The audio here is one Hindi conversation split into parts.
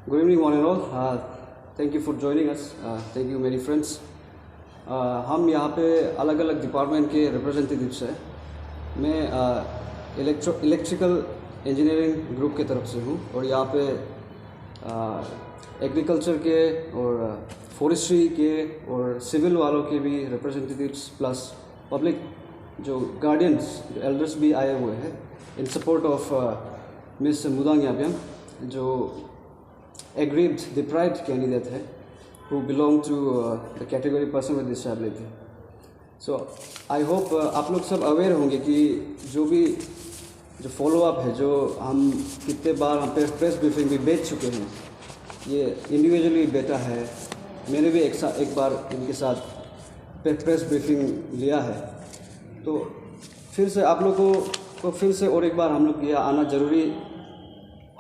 Good evening, one and all. Thank you for joining us. Thank you, मेरी friends. हम यहाँ पे अलग अलग डिपार्टमेंट के रिप्रेजेंटेटिव्स हैं. मैं इलेक्ट्रिकल इंजीनियरिंग ग्रुप के तरफ से हूँ और यहाँ पे एग्रीकल्चर के और फॉरेस्ट्री के और सिविल वालों के भी रिप्रेजेंटेटिव्स प्लस पब्लिक जो गार्डियंस एल्डर्स भी आए हुए हैं इन सपोर्ट ऑफ मिस मुदांग याब्यांग जो aggrieved deprived candidate है who belong to the category person with disability. So I hope आप लोग सब अवेयर होंगे कि जो फॉलो अप है, जो हम कितने बार हम प्रेस ब्रीफिंग भी भेज चुके हैं, ये इंडिविजुअली बेटा है. मैंने भी एक बार इनके साथ प्रेस ब्रीफिंग लिया है. तो फिर से आप लोगों को फिर से और एक बार हम लोग यहाँ आना ज़रूरी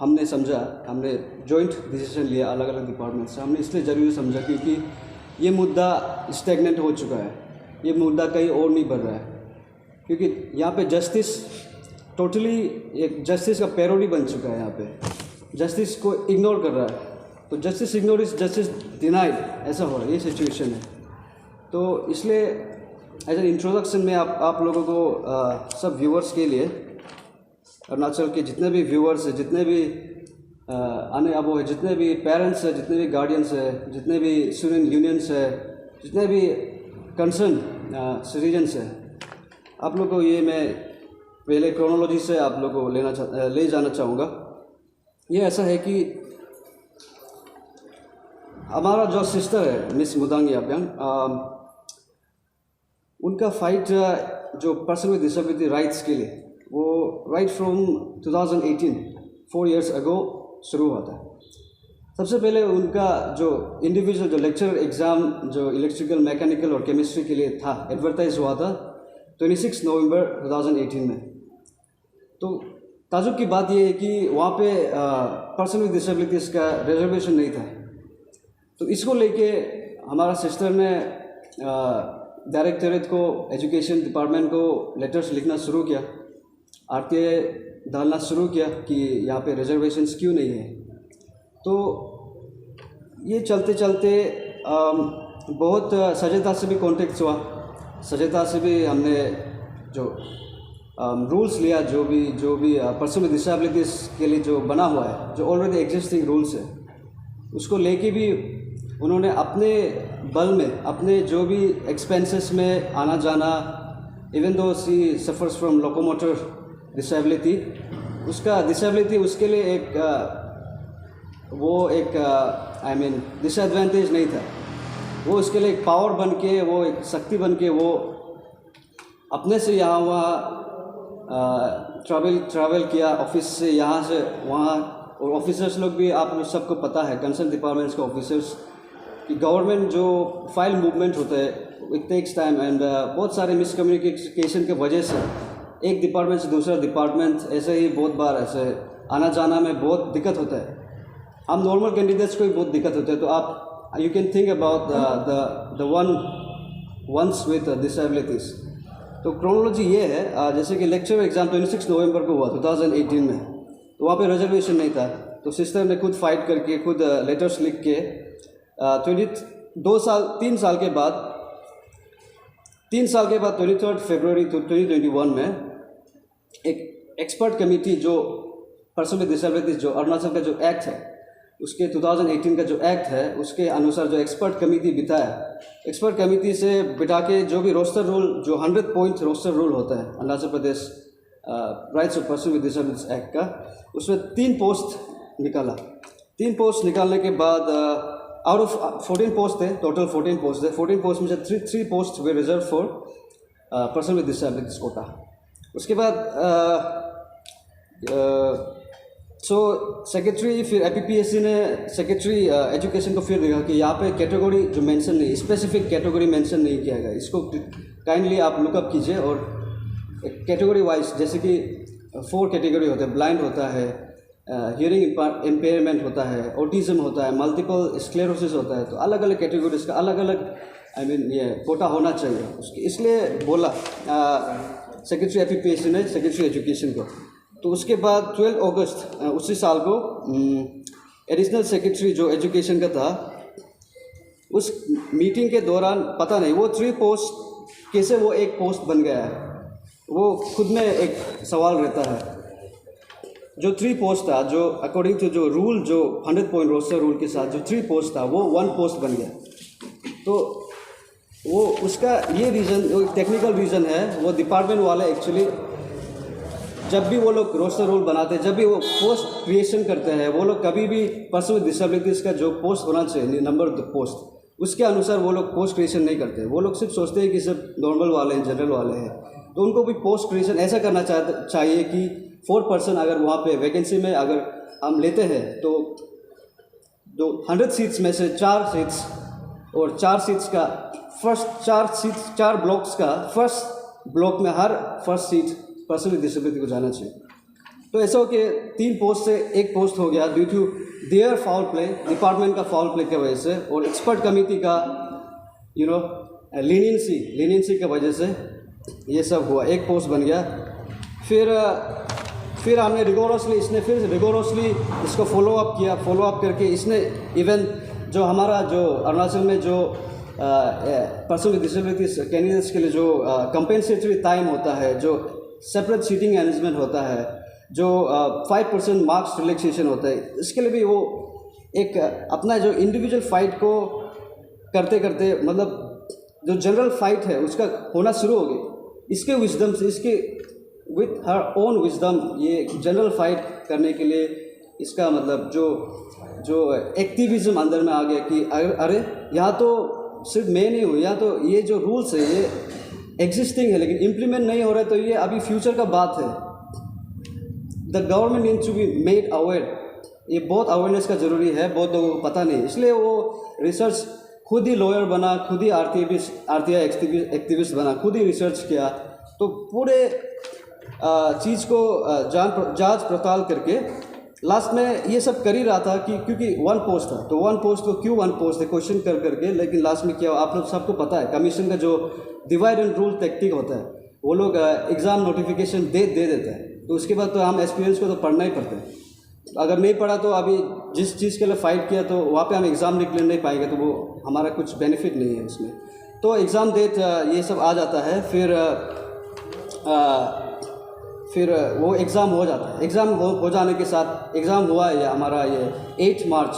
हमने समझा. हमने जॉइंट डिसीजन लिया अलग अलग डिपार्टमेंट से. हमने इसलिए ज़रूरी समझा क्योंकि ये मुद्दा स्टैग्नेंट हो चुका है. ये मुद्दा कहीं और नहीं बढ़ रहा है क्योंकि यहाँ पे जस्टिस टोटली एक जस्टिस का पैरोडी बन चुका है. यहाँ पे जस्टिस को इग्नोर कर रहा है. तो justice ignore is justice denied, ऐसा हो रहा है. ये सिचुएशन है. तो इसलिए एज एन इंट्रोडक्शन में आप लोगों को सब व्यूअर्स के लिए, अरुणाचल के जितने भी व्यूअर्स हैं, जितने भी आने अब है, जितने भी पेरेंट्स हैं, जितने भी गार्डियंस हैं, जितने भी स्टूडेंट यूनियंस हैं, जितने भी कंसर्न सिटीजन्स हैं, आप लोग को ये मैं पहले क्रोनोलॉजी से आप लोग को ले जाना चाहूँगा. ये ऐसा है कि हमारा जो सिस्टर है मिस मुदांग याब्यांग, उनका फाइट जो पर्सन विद डिसेबिलिटी राइट्स के लिए वो राइट फ्रॉम 2018 4 years अगो शुरू हुआ था. सबसे पहले उनका जो इंडिविजुअल जो लेक्चर एग्ज़ाम जो इलेक्ट्रिकल, मैकेनिकल और केमिस्ट्री के लिए था, एडवर्टाइज हुआ था 26 नवंबर 2018 में. तो ताजुब की बात ये है कि वहाँ पे पर्सन विद डिसेबिलिटीज़ का रिजर्वेशन नहीं था. तो इसको लेके हमारा सिस्टर ने डायरेक्टरेट को, एजुकेशन डिपार्टमेंट को लेटर्स लिखना शुरू किया, आरटीआई डालना शुरू किया कि यहाँ पे रिजर्वेशंस क्यों नहीं है. तो ये चलते चलते बहुत सजगता से भी कॉन्टेक्ट हुआ. सजगता से भी हमने जो रूल्स लिया, जो भी पर्सन विद डिसेबिलिटीज़ के लिए जो बना हुआ है, जो ऑलरेडी एग्जिस्टिंग रूल्स है, उसको लेके भी उन्होंने अपने बल में, अपने जो भी एक्सपेंसेस में आना जाना, even though she suffers from locomotor disability, उसका डिसेबिलिटी उसके लिए एक आई मीन डिसएडवांटेज नहीं था. वो उसके लिए एक पावर बन के, वो एक शक्ति बन के, वो अपने से यहाँ वहाँ ट्रैवल किया, ऑफिस से यहाँ से वहाँ. और ऑफिसर्स लोग भी, आप लोग सबको पता है, कंसर्न डिपार्टमेंट्स के ऑफिसर्स कि गवर्नमेंट जो फाइल मूवमेंट होता है इट टेक्स टाइम एंड बहुत सारे मिसकम्युनिकेशन के वजह से एक डिपार्टमेंट से दूसरा डिपार्टमेंट ऐसे ही बहुत बार ऐसे आना जाना में बहुत दिक्कत होता है. हम नॉर्मल कैंडिडेट्स को भी बहुत दिक्कत होता है. तो आप you can think about the ones with disabilities. तो क्रोनोलॉजी ये है, जैसे कि लेक्चर एग्ज़ाम 26 नवंबर को हुआ 2018 में, तो वहाँ पे रिजर्वेशन नहीं था. तो सिस्टर ने खुद फाइट करके, खुद लेटर्स लिख के 3 साल के बाद 23 फरवरी 2021 में एक एक्सपर्ट कमेटी, जो पर्सन विद डिसेबिलिटीज़, जो अरुणाचल का जो एक्ट है, उसके 2018 का जो एक्ट है, उसके अनुसार जो एक्सपर्ट कमेटी बिठाया, एक्सपर्ट कमेटी से बिठा के जो भी रोस्टर रूल, जो 100 पॉइंट रोस्टर रूल होता है Arunachal Pradesh rights of person with disabilities act का, उसमें 3 पोस्ट निकाला. 3 पोस्ट निकालने के बाद आउट ऑफ 14 पोस्ट थे, टोटल 14 पोस्ट थे. 14 पोस्ट में से 3 post were reserve for person with disabilities quota. उसके बाद सो सेक्रेटरी, फिर एपीपीएससी ने सेक्रेटरी एजुकेशन को फिर देखा कि यहाँ पे कैटेगरी जो मेंशन नहीं, स्पेसिफिक कैटेगरी मेंशन नहीं किया गया. इसको काइंडली आप लुकअप कीजिए. और कैटेगरी वाइज जैसे कि 4 कैटेगरी होते हैं. ब्लाइंड होता है, हियरिंग इम्पेयरमेंट होता है, ऑटिज्म होता है, मल्टीपल स्क्लेरोसिस होता है. तो अलग अलग कैटेगरीज का अलग अलग ये कोटा होना चाहिए उसके. इसलिए बोला सेक्रेटरी एपीपीएससी ने सेक्रेटरी एजुकेशन को. तो उसके बाद 12 अगस्त उसी साल को एडिशनल सेक्रेटरी जो एजुकेशन का था, उस मीटिंग के दौरान पता नहीं वो 3 पोस्ट कैसे वो एक पोस्ट बन गया है, वो खुद में एक सवाल रहता है। जो 3 पोस्ट था, जो अकॉर्डिंग टू जो रूल, जो 100 पॉइंट रोस्टर रूल के साथ जो 3 पोस्ट था वो 1 पोस्ट बन गया। तो वो उसका ये रीज़न, टेक्निकल रीज़न है, वो डिपार्टमेंट वाले एक्चुअली जब भी वो लोग रोस्टर रूल बनाते हैं, जब भी वो पोस्ट क्रिएशन करते हैं, वो लोग कभी भी पर्सन विद डिसेबिलिटीज़ का जो पोस्ट होना चाहिए, नंबर ऑफ द पोस्ट, उसके अनुसार वो लोग पोस्ट क्रिएशन नहीं करते। वो लोग सिर्फ सोचते हैं कि सब नॉर्मल वाले हैं, जनरल वाले हैं। तो उनको भी पोस्ट क्रिएशन ऐसा करना चाहिए कि 4 पर्सन अगर वहाँ पे वैकेंसी में अगर हम लेते हैं तो 100 सीट्स में से 4 सीट्स, और 4 सीट्स का फर्स्ट 4 ब्लॉक्स का फर्स्ट ब्लॉक में हर first seat person with disability को जाना चाहिए। तो ऐसा हो कि 3 पोस्ट से 1 पोस्ट हो गया due to their foul play, department का फाउल प्ले की वजह से, और एक्सपर्ट कमेटी का लीनियंसी की वजह से ये सब हुआ, 1 पोस्ट बन गया। फिर हमने इसने फिर रिगोरसली इसको फॉलो अप करके इसने इवन जो हमारा जो अरुणाचल में जो पर्सन विद डिसेबिलिटीज कैंडिडेट्स के लिए जो कंपेंसेटरी टाइम होता है, जो सेपरेट सीटिंग अरेंजमेंट होता है, जो 5% मार्क्स रिलैक्सेशन होता है, इसके लिए भी वो एक अपना जो इंडिविजुअल फाइट को करते करते, मतलब जो जनरल फाइट है उसका होना शुरू हो गई। इसके विजडम से, इसके विथ हर ओन विजडम, ये जनरल फाइट करने के लिए इसका मतलब जो एक्टिविज्म अंदर में आ गया कि अरे यहाँ तो सिर्फ मैं नहीं हूँ, यहाँ तो ये जो रूल्स है ये एग्जिस्टिंग है लेकिन इम्प्लीमेंट नहीं हो रहा है, तो ये अभी फ्यूचर का बात है। The government needs to be made aware, ये बहुत अवेयरनेस का ज़रूरी है, बहुत लोगों को पता नहीं। इसलिए वो रिसर्च खुद ही लॉयर बना, खुद ही आरटीआई एक्टिविस्ट बना, खुद ही रिसर्च किया। तो पूरे चीज़ को जांच पड़ताल करके लास्ट में ये सब कर ही रहा था कि क्योंकि 1 पोस्ट था, तो 1 पोस्ट को क्यों 1 पोस्ट है क्वेश्चन करके, लेकिन लास्ट में क्या, आप लोग सबको पता है कमीशन का जो डिवाइड एंड रूल टेक्टिक होता है, वो लोग एग्ज़ाम नोटिफिकेशन दे देते हैं, तो उसके बाद तो हम एक्सपीरियंस को तो पढ़ना ही पड़ता है। अगर नहीं पढ़ा तो अभी जिस चीज़ के लिए फ़ाइट किया तो वहाँ पे हम एग्ज़ाम निकल नहीं पाएंगे, तो वो हमारा कुछ बेनिफिट नहीं है उसमें। तो एग्ज़ाम डेट ये सब आ जाता है, फिर वो एग्ज़ाम हो जाता है। एग्ज़ाम हो जाने के साथ एग्ज़ाम हुआ है हमारा ये 8 मार्च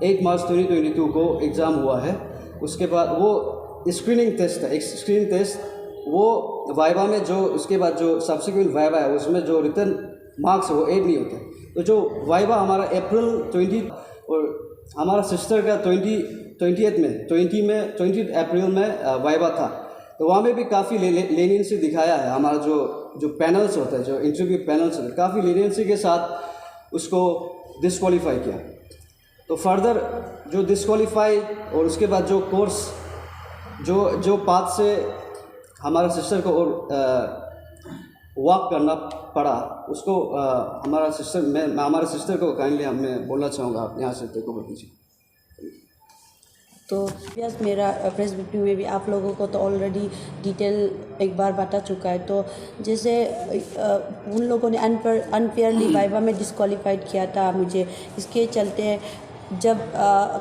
2022 को एग्ज़ाम हुआ है। उसके बाद वो स्क्रीनिंग टेस्ट था, एक स्क्रीनिंग टेस्ट, वो वाइवा में जो उसके बाद जो सब्सिक्वेंट वाइवा है उसमें जो रिटर्न मार्क्स है वो 8 नहीं होते। तो जो वाइवा हमारा अप्रैल 20 और हमारा सिस्टर का 20 अप्रैल में वाइवा था, तो वहाँ में भी काफ़ी लेनियंसी दिखाया है। हमारा जो पैनल्स होता है, जो इंटरव्यू पैनल्स होते हैं, काफ़ी लेनियंसी के साथ उसको डिस्क्वालीफाई किया। तो फर्दर जो डिस्क्वालीफाई और उसके बाद जो कोर्स जो पाथ से हमारा सिस्टर को और वॉक करना पड़ा, उसको हमारा सिस्टर को काइंडली मैं बोलना चाहूँगा, आप यहाँ से टेक ओवर कीजिए। तो यस, मेरा प्रेस ब्रीफिंग में भी आप लोगों को तो ऑलरेडी डिटेल एक बार बता चुका है। तो जैसे उन लोगों ने अनफेयरली वाइवा में डिस्क्वालीफाइड किया था मुझे, इसके चलते जब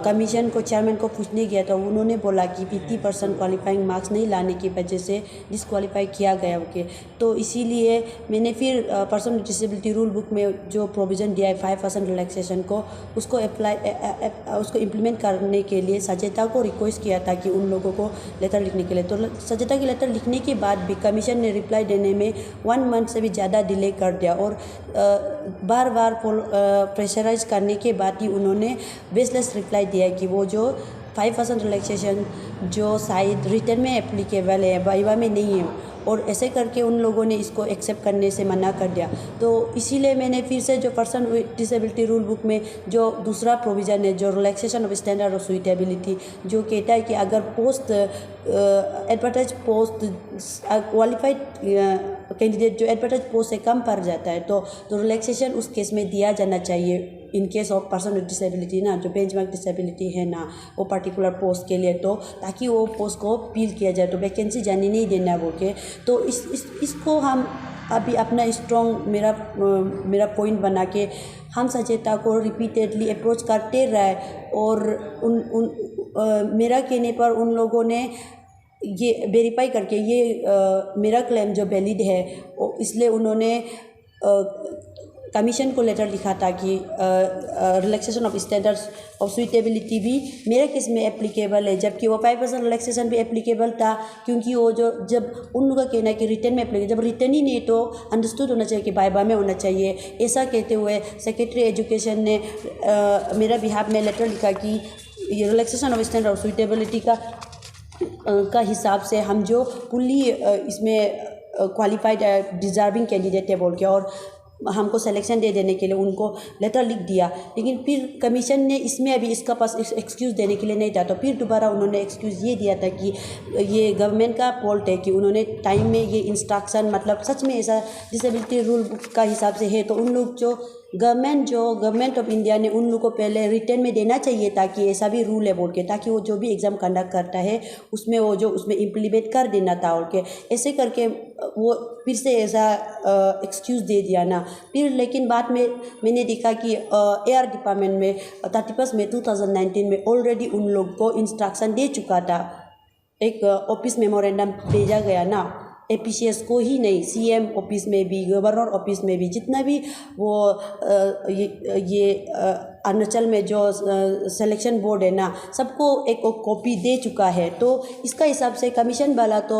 कमीशन को चेयरमैन को पूछने गया तो उन्होंने बोला कि 50% क्वालिफाइंग मार्क्स नहीं लाने की वजह से डिस्क्वालीफाई किया गया ओके। तो इसीलिए मैंने फिर person with disability rule book में जो प्रोविज़न दिया है 5% रिलैक्सेशन को, उसको उसको इम्प्लीमेंट करने के लिए सचेता को रिक्वेस्ट किया था कि उन लोगों को लेटर लिखने के लिए। तो सचेता की लेटर लिखने के बाद भी कमीशन ने रिप्लाई देने में 1 मंथ से भी ज़्यादा डिले कर दिया, और बार बार प्रेशराइज करने के बाद ही उन्होंने बेसलेस रिप्लाई दिया कि वो जो 5% रिलैक्सेशन जो शायद रिटर्न में एप्लीकेबल है, वाइवा में नहीं है, और ऐसे करके उन लोगों ने इसको एक्सेप्ट करने से मना कर दिया। तो इसीलिए मैंने फिर से जो person with disability rule book में जो दूसरा प्रोविज़न है, जो relaxation of standard of suitability, जो कहता है कि अगर post advertise post qualified candidate जो एडवर्टाइज पोस्ट से कम पड़ जाता है तो रिलैक्सेशन उस केस में दिया जाना चाहिए in case of person with disability ना, जो बेंचमार्क डिसेबिलिटी है ना वो पर्टिकुलर पोस्ट के लिए, तो ताकि वो पोस्ट को फिल किया जाए, तो वैकेंसी जाने नहीं देना बोल के। तो इसको हम अभी अपना स्ट्रॉन्ग मेरा पॉइंट बना के हम सचेता को रिपीटेडली अप्रोच करते रहे और मेरा कहने पर उन लोगों ने ये वेरीफाई करके ये मेरा क्लेम जो वैलिड है इसलिए उन्होंने कमीशन को लेटर लिखा था कि relaxation of standards of suitability भी मेरे केस में एप्लीकेबल है, जबकि वो 5% रिलैक्सेशन भी एप्लीकेबल था क्योंकि वो जो जब उन लोगों का कहना है कि रिटर्न में एप्लीकेबल, जब रिटर्न ही नहीं तो अंडरस्टूड होना चाहिए कि वाइवा में होना चाहिए। ऐसा कहते हुए सेक्रेटरी एजुकेशन ने मेरा बिहाफ में लेटर लिखा कि ये relaxation of standard of suitability का हिसाब से हम जो फुल्ली इसमें क्वालिफाइड डिजर्विंग कैंडिडेट है बोल के और हमको सिलेक्शन दे देने के लिए उनको लेटर लिख दिया। लेकिन फिर कमीशन ने इसमें अभी इसका पास एक्सक्यूज़ देने के लिए नहीं था, तो फिर दोबारा उन्होंने एक्सक्यूज़ ये दिया था कि ये गवर्नमेंट का फॉल्ट है कि उन्होंने टाइम में ये इंस्ट्रक्शन मतलब सच में ऐसा डिसेबिलिटी रूल का हिसाब से है तो उन लोग जो गवर्नमेंट ऑफ इंडिया ने उन लोग को पहले रिटर्न में देना चाहिए ताकि ऐसा भी रूल है बोल के, ताकि वो जो भी एग्ज़ाम कंडक्ट करता है उसमें वो जो उसमें इम्प्लीमेंट कर देना था बोल के। ऐसे करके वो फिर से ऐसा एक्सक्यूज़ दे दिया ना। फिर लेकिन बाद में मैंने देखा कि एआर डिपार्टमेंट में 31 मई 2019 में ऑलरेडी उन लोग को इंस्ट्रक्शन दे चुका था, एक ऑफिस मेमोरेंडम भेजा गया ना APCS को ही नहीं, CM ऑफिस में भी, गवर्नर ऑफिस में भी, जितना भी वो ये अरुणाचल में जो सिलेक्शन बोर्ड है ना सबको एक कॉपी दे चुका है। तो इसका हिसाब से कमीशन वाला तो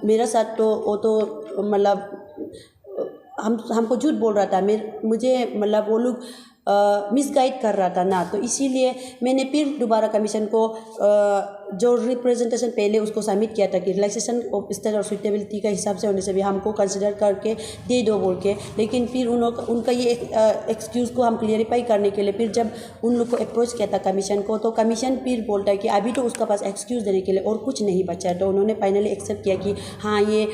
मेरे साथ तो वो तो मतलब हमको झूठ बोल रहा था, मुझे मतलब वो लोग मिसगाइड कर रहा था ना। तो इसीलिए मैंने फिर दोबारा कमीशन को जो रिप्रेजेंटेशन पहले उसको सबमिट किया था कि रिलैक्सेशन ऑफ स्टैंडर्ड और सुइटेबिलिटी का हिसाब से होने से भी हमको कंसिडर करके दे दो बोल के। लेकिन फिर उनका ये एक्सक्यूज़ को हम क्लियरिफाई करने के लिए फिर जब उन लोग को अप्रोच किया था कमीशन को, तो कमीशन फिर बोलता है कि अभी तो उसका पास एक्सक्यूज़ देने के लिए और कुछ नहीं बचा है। तो उन्होंने फाइनली एक्सेप्ट किया कि हाँ ये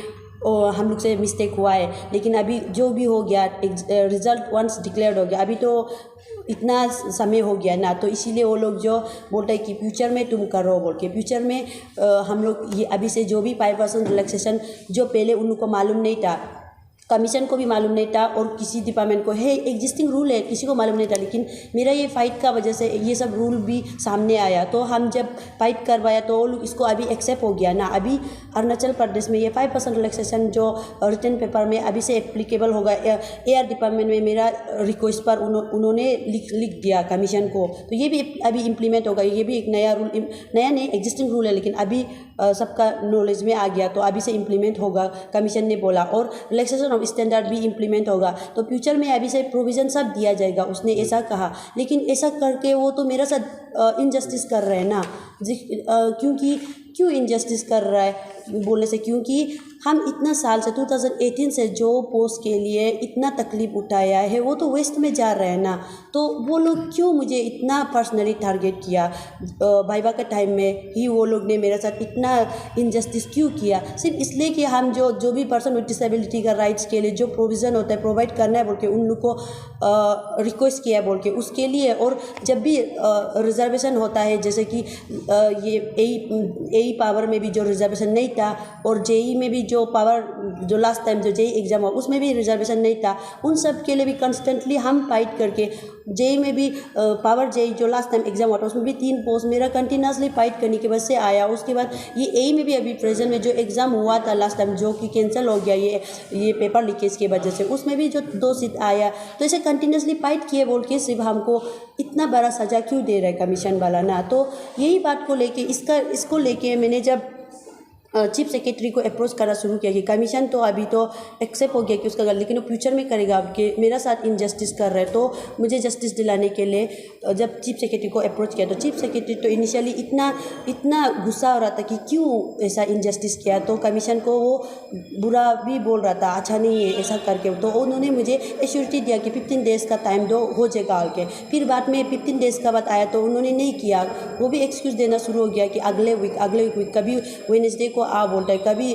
हम लोग से मिस्टेक हुआ है, लेकिन अभी जो भी हो गया रिजल्ट वंस डिक्लेयर्ड हो गया, अभी तो इतना समय हो गया ना। तो इसीलिए वो लोग जो बोलते हैं कि फ्यूचर में तुम करो बोल के, फ्यूचर में हम लोग ये अभी से जो भी 5% रिलैक्सेशन जो पहले उन लोग को मालूम नहीं था, कमीशन को भी मालूम नहीं था और किसी डिपार्टमेंट को है एग्जिस्टिंग रूल है किसी को मालूम नहीं था, लेकिन मेरा ये फाइट का वजह से ये सब रूल भी सामने आया। तो हम जब फाइट करवाया तो वो लोग इसको अभी एक्सेप्ट हो गया ना। अभी अरुणाचल प्रदेश में ये 5% रिलैक्सेशन जो रिटर्न पेपर में अभी से एप्लीकेबल होगा। AR डिपार्टमेंट में मेरा रिक्वेस्ट पर उन्होंने लिख दिया कमीशन को, तो ये भी अभी इम्प्लीमेंट होगा। ये भी एक नया रूल, नया नहीं एग्जिस्टिंग रूल है, लेकिन अभी सबका नॉलेज में आ गया तो अभी से इम्प्लीमेंट होगा कमीशन ने बोला। और रिलैक्सेशन ऑफ स्टैंडर्ड भी इम्प्लीमेंट होगा, तो फ्यूचर में अभी से प्रोविज़न सब दिया जाएगा, उसने ऐसा कहा। लेकिन ऐसा करके वो तो मेरे साथ इनजस्टिस कर रहे हैं ना, क्योंकि क्यों इनजस्टिस कर रहा है बोलने से, क्योंकि हम इतना साल से 2018 से जो पोस्ट के लिए इतना तकलीफ उठाया है वो तो वेस्ट में जा रहे हैं ना। तो वो लोग क्यों मुझे इतना पर्सनली टारगेट किया, वाइवा के टाइम में ही वो लोग ने मेरे साथ इतना इनजस्टिस क्यों किया, सिर्फ इसलिए कि हम जो भी पर्सन विद डिसेबिलिटी का राइट्स के लिए जो प्रोविज़न होता है प्रोवाइड करना है बोल के उन लोग को रिक्वेस्ट किया बोल के उसके लिए। और जब भी रिजर्वेशन होता है, जैसे कि ये AE पावर में भी जो रिजर्वेशन नहीं था और JEE में भी जो पावर जो लास्ट टाइम जो JEE एग्ज़ाम हुआ उसमें भी रिजर्वेशन नहीं था, उन सब के लिए भी कंस्टेंटली हम फाइट करके JEE में भी पावर JEE जो लास्ट टाइम एग्ज़ाम हुआ था उसमें भी 3 पोस्ट मेरा कंटिन्यूसली फाइट करने की वजह से आया। उसके बाद ये AE में भी अभी प्रेजेंट में जो एग्ज़ाम हुआ था लास्ट टाइम जो कि कैंसिल हो गया ये पेपर लीकेज की वजह से, उसमें भी जो 2 सीट आया। तो ऐसे कंटिन्यूसली फाइट किए बोल के सिर्फ हमको इतना बड़ा सज़ा क्यों दे रहा है कमीशन वाला ना। तो यही बात को लेके इसको लेके मैंने जब चीफ सेक्रेटरी को अप्रोच करना शुरू किया कि कमीशन तो अभी तो एक्सेप्ट हो गया कि उसका गलत, लेकिन वो फ्यूचर में करेगा कि मेरा साथ इनजस्टिस कर रहा है। तो मुझे जस्टिस दिलाने के लिए जब चीफ सेक्रेटरी को अप्रोच किया तो चीफ सेक्रेटरी तो इनिशियली इतना गुस्सा हो रहा था कि क्यों ऐसा इनजस्टिस किया, तो कमीशन को वो बुरा भी बोल रहा था, अच्छा नहीं है ऐसा करके। तो उन्होंने मुझे एश्योरिटी दिया कि 15 डेज़ का टाइम दो, हो जाएगा के। फिर बाद में 15 डेज़ का बाद आया तो उन्होंने नहीं किया, वो भी एक्सक्यूज़ देना शुरू हो गया कि अगले वीक कभी वेडनेसडे को आ बोलता है, कभी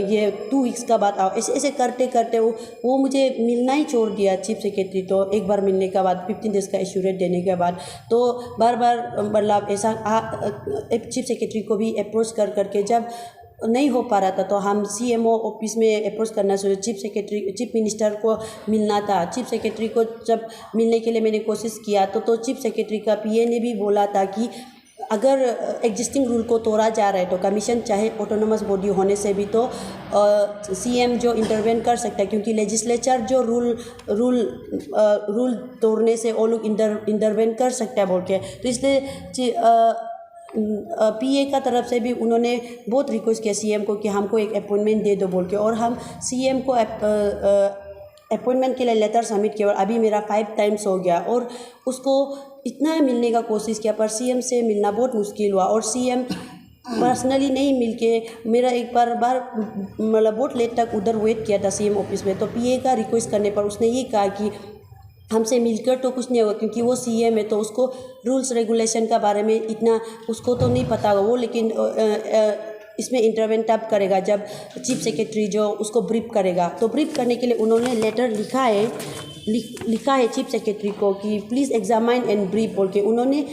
ये 2 वीक्स का बाद आओ, ऐसे करते करते वो मुझे मिलना ही छोड़ दिया चीफ सेक्रेटरी। तो एक बार मिलने के बाद 15 डेज़ का एश्योरेंस देने के बाद तो बार बार मतलब ऐसा चीफ सेक्रेटरी को भी अप्रोच करके जब नहीं हो पा रहा था, तो हम CMO ऑफिस में अप्रोच करना शुरू, चीफ मिनिस्टर को मिलना था। चीफ सेक्रेटरी को जब मिलने के लिए मैंने कोशिश किया तो चीफ सेक्रेटरी का PA ने भी बोला था कि अगर एग्जिस्टिंग रूल को तोड़ा जा रहा है तो कमीशन चाहे ऑटोनोमस बॉडी होने से भी तो CM जो इंटरवेन कर सकता है, क्योंकि लेजिस्लेचर जो रूल तोड़ने से वो लोग इंटरवेन कर सकता है बोल के। तो इसलिए PA का तरफ से भी उन्होंने बहुत रिक्वेस्ट किया CM को कि हमको एक अपॉइंटमेंट दे दो बोल के, और हम CM को अपॉइंटमेंट के लिए लेटर सबमिट किया और अभी मेरा 5 टाइम्स हो गया, और उसको इतना मिलने का कोशिश किया पर CM से मिलना बहुत मुश्किल हुआ। और CM पर्सनली नहीं मिल के मेरा एक बार मतलब बहुत लेट तक उधर वेट किया था CM ऑफिस में। तो PA का रिक्वेस्ट करने पर उसने ये कहा कि हमसे मिलकर तो कुछ नहीं होगा, क्योंकि वो CM है तो उसको रूल्स रेगुलेशन का बारे में इतना उसको तो नहीं पता होगा वो, लेकिन इसमें इंटरवेन तब करेगा जब चीफ सेक्रेटरी जो उसको ब्रीफ करेगा। तो ब्रीफ करने के लिए उन्होंने लेटर लिखा है चीफ सेक्रेटरी को कि प्लीज़ एग्जामाइन एंड ब्रीफ बोल के। उन्होंने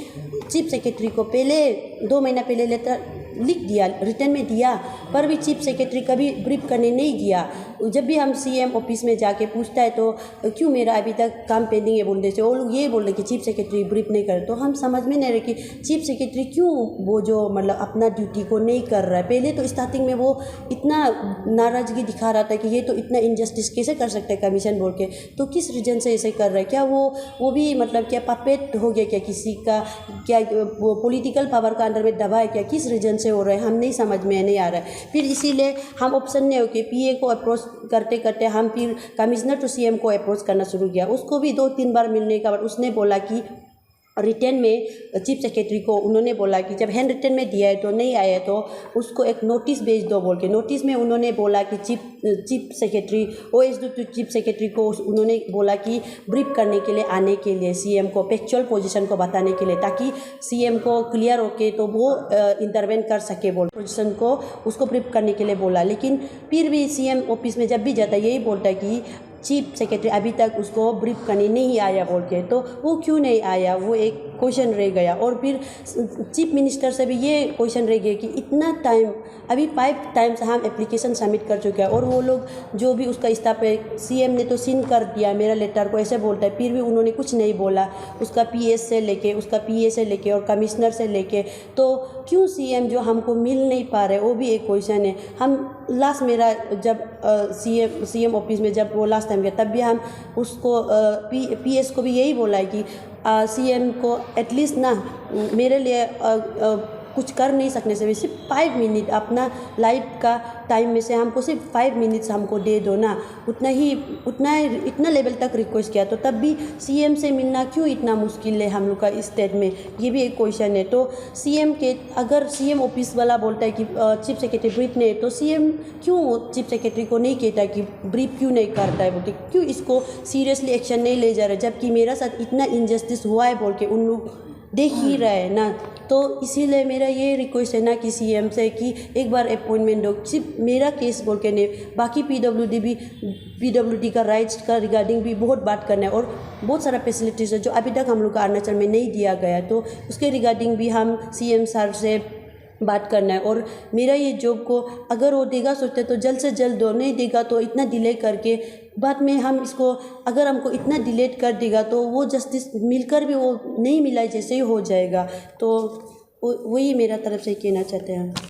चीफ सेक्रेटरी को पहले 2 महीना पहले लेटर लिख दिया, रिटर्न में दिया, पर भी चीफ सेक्रेटरी कभी ब्रीफ करने नहीं गया। जब भी हम CM ऑफिस में जाके पूछता है तो क्यों मेरा अभी तक काम पेंडिंग है बोलते थे, वो लोग ये बोल रहे कि चीफ सेक्रेटरी ब्रीफ नहीं करे। तो हम समझ में नहीं रहे कि चीफ सेक्रेटरी क्यों वो जो मतलब अपना ड्यूटी को नहीं कर रहा है। पहले तो स्टार्टिंग में वो इतना नाराज़गी दिखा रहा था कि ये तो इतना इनजस्टिस कैसे कर सकते हैं कमीशन बोल के, तो किस रीजन से ऐसे कर रहा है, क्या वो भी मतलब क्या पपेट हो गया क्या किसी का, क्या वो पॉलिटिकल पावर का अंडर में दबा है क्या, किस रीजन से हो रहा है हम नहीं समझ में नहीं आ रहा है। फिर इसीलिए हम ऑप्शन नहीं हो कि PA को अप्रोच करते करते हम फिर कमिश्नर टू CM को अप्रोच करना शुरू किया। उसको भी 2-3 बार मिलने के बाद उसने बोला कि रिटर्न में चीफ सेक्रेटरी को उन्होंने बोला कि जब हैंड रिटर्न में दिया है तो नहीं आया तो उसको एक नोटिस भेज दो बोल के। नोटिस में उन्होंने बोला कि chief secretary OSD chief secretary को उन्होंने बोला कि ब्रीफ करने के लिए आने के लिए CM को फैक्चुअल पोजीशन को बताने के लिए, ताकि CM को क्लियर होके तो वो इंटरवेन कर सके बोल पोजीशन को उसको ब्रीफ करने के लिए बोला। लेकिन फिर भी CM ऑफिस में जब भी जाता है यही बोलता है कि चीफ सेक्रेटरी अभी तक उसको ब्रीफ करने नहीं आया बोल के। तो वो क्यों नहीं आया, वो एक क्वेश्चन रह गया। और फिर चीफ मिनिस्टर से भी ये क्वेश्चन रह गया कि इतना टाइम, अभी 5 टाइम्स हम एप्लीकेशन सबमिट कर चुके हैं और वो लोग जो भी उसका स्टाफ है CM ने तो सीन कर दिया मेरा लेटर को, ऐसे बोलता है, फिर भी उन्होंने कुछ नहीं बोला। उसका PS से लेके, उसका PA से लेके और कमिश्नर से लेके, तो क्यों CM जो हमको मिल नहीं पा रहे, वो भी एक क्वेश्चन है। हम लास्ट मेरा जब CM ऑफिस में जब वो लास्ट टाइम गया तब भी हम उसको PS को भी यही बोला है कि CM को एटलीस्ट ना मेरे लिए कुछ कर नहीं सकने से भी सिर्फ 5 मिनट अपना लाइफ का टाइम में से हमको सिर्फ 5 मिनट्स हमको दे दो ना, इतना लेवल तक रिक्वेस्ट किया। तो तब भी CM से मिलना क्यों इतना मुश्किल है हम लोग का इस स्टेट में, ये भी एक क्वेश्चन है। तो CM के अगर CM ऑफिस वाला बोलता है कि चीफ सेक्रेटरी ब्रीफ नहीं, तो CM क्यों चीफ सेक्रेटरी को नहीं कहता कि ब्रीफ क्यों नहीं करता है बोल के, क्यों इसको सीरियसली एक्शन नहीं ले जा रहे, जबकि मेरा साथ इतना इनजस्टिस हुआ है बोल के उन लोग देख ही रहे हैं ना। तो इसीलिए मेरा ये रिक्वेस्ट है ना कि CM से कि एक बार अपॉइंटमेंट दो, सिर्फ मेरा केस बोल के नहीं, बाकी PWD का राइट्स का रिगार्डिंग भी बहुत बात करना है, और बहुत सारा फैसिलिटीज़ है जो अभी तक हम लोग का अरुणाचल में नहीं दिया गया है, तो उसके रिगार्डिंग भी हम CM सर से बात करना है। और मेरा ये जॉब को अगर वो देगा सोचते तो जल्द से जल्द दो, नहीं देगा तो इतना डिले करके बाद में हम इसको, अगर हमको इतना डिलेट कर देगा तो वो जस्टिस मिलकर भी वो नहीं मिला जैसे ही हो जाएगा। तो वही मेरा तरफ से कहना चाहते हैं।